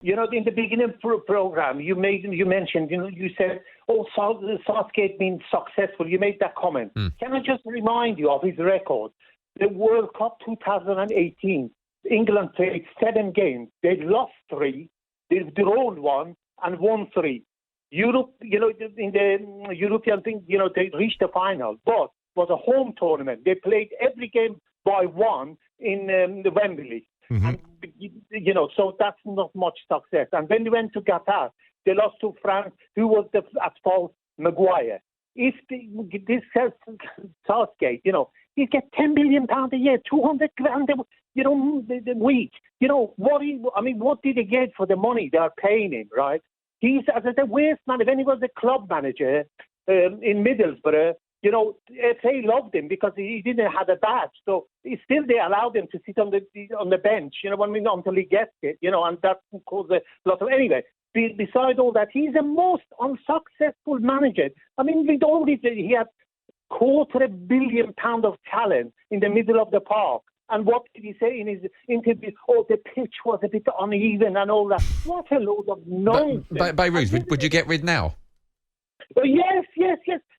You know, in the beginning program, you mentioned, you said, "Oh, Southgate means successful." You made that comment. Can I just remind you of his record? The World Cup 2018, England played 7 games. They lost 3, they drawn 1, and won 3. Europe, in the European thing, they reached the final, but it was a home tournament. They played every game by 1 in the Wembley. And, so that's not much success. And when they went to Qatar, they lost to France, who was at fault, Maguire. If this says Southgate, he gets £10 million a year, 200 grand the week. What did he get for the money they are paying him, right? He's, as I said, waste man. When he was a club manager in Middlesbrough, FA loved him because he didn't have a badge. So still they allowed him to sit on the bench, until he gets it, and that caused a lot of... Anyway, beside all that, he's the most unsuccessful manager. I mean, with all this, he had £250 million of talent in the middle of the park. And what did he say in his interview? Oh, the pitch was a bit uneven and all that. What a load of nonsense. Beirut, would you get rid now? Yes.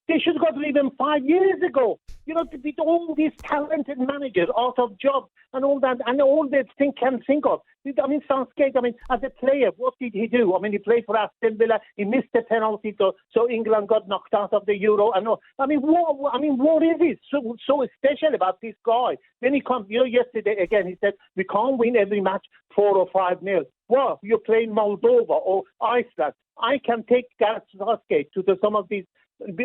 They should have got rid of him 5 years ago. With all these talented managers out of jobs and all that, and all they can think of. I mean, Southgate, as a player, what did he do? He played for Aston Villa. He missed the penalty, so England got knocked out of the Euro. And what is it so special about this guy? Then he comes, yesterday again, he said, we can't win every match 4 or 5-0. Well, you're playing Moldova or Iceland. I can take Gareth Southgate to some of these.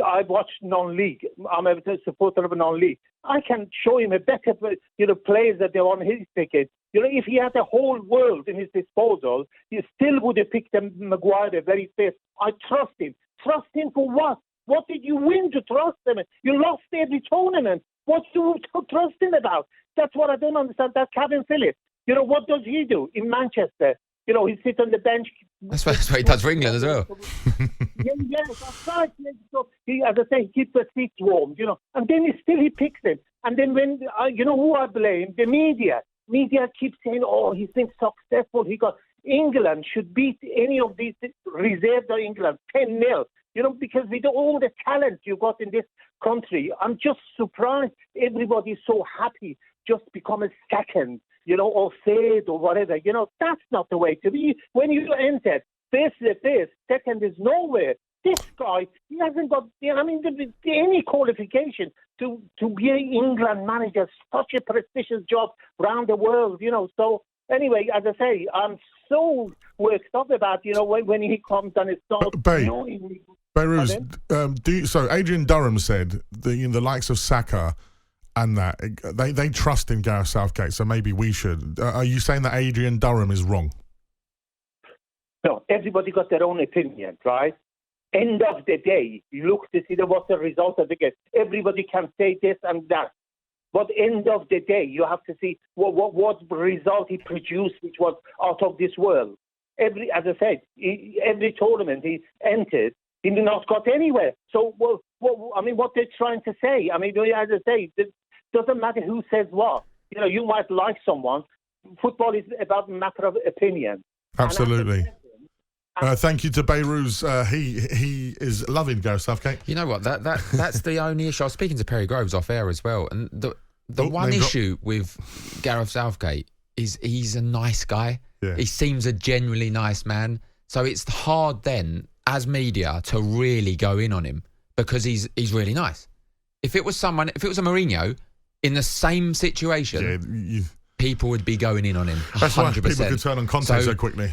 I watch non-league. I'm a supporter of a non-league. I can show him a better, players that they're on his ticket. If he had the whole world in his disposal, he still would have picked Maguire very fast. I trust him. Trust him for what? What did you win to trust him? You lost every tournament. What do you trust him about? That's what I don't understand. That's Calvin Phillips. What does he do in Manchester? He sits on the bench. That's what he does for England as well. Yeah, that's right. So he, as I say, he keeps the seats warm, And then he picks him. And then when, who I blame? The media. Media keeps saying, oh, he's been successful. England should beat any of these reserves of England 10-0. Because with all the talent you got in this country, I'm just surprised everybody's so happy just become a second. Or third or whatever. That's not the way to be. When you enter face to face, second is nowhere. This guy, he hasn't got, any qualification to be an England manager. Such a prestigious job around the world, So anyway, as I say, I'm so worked up about, when he comes and it starts annoying me. Beirut, so Adrian Durham said the likes of Saka and that they trust in Gareth Southgate, so maybe we should. Are you saying that Adrian Durham is wrong? No, everybody got their own opinion, right? End of the day, you look to see what's the result of the game. Everybody can say this and that, but end of the day, you have to see what result he produced, which was out of this world. As I said, every tournament he entered, he did not got anywhere. So, what they're trying to say? As I say, it doesn't matter who says what. You might like someone. Football is about a matter of opinion. Absolutely. Thank you to Beirut. He is loving Gareth Southgate. You know what? That's the only issue. I was speaking to Perry Groves off air as well, and the one issue with Gareth Southgate is he's a nice guy. Yeah. He seems a genuinely nice man. So it's hard then, as media, to really go in on him because he's really nice. If it was a Mourinho in the same situation, people would be going in on him. 100%. That's why people could turn on Conte so quickly.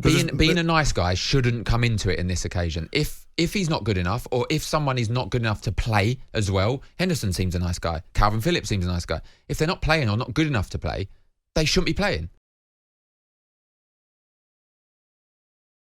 Being a nice guy shouldn't come into it in this occasion. If he's not good enough, or if someone is not good enough to play as well, Henderson seems a nice guy. Calvin Phillips seems a nice guy. If they're not playing or not good enough to play, they shouldn't be playing.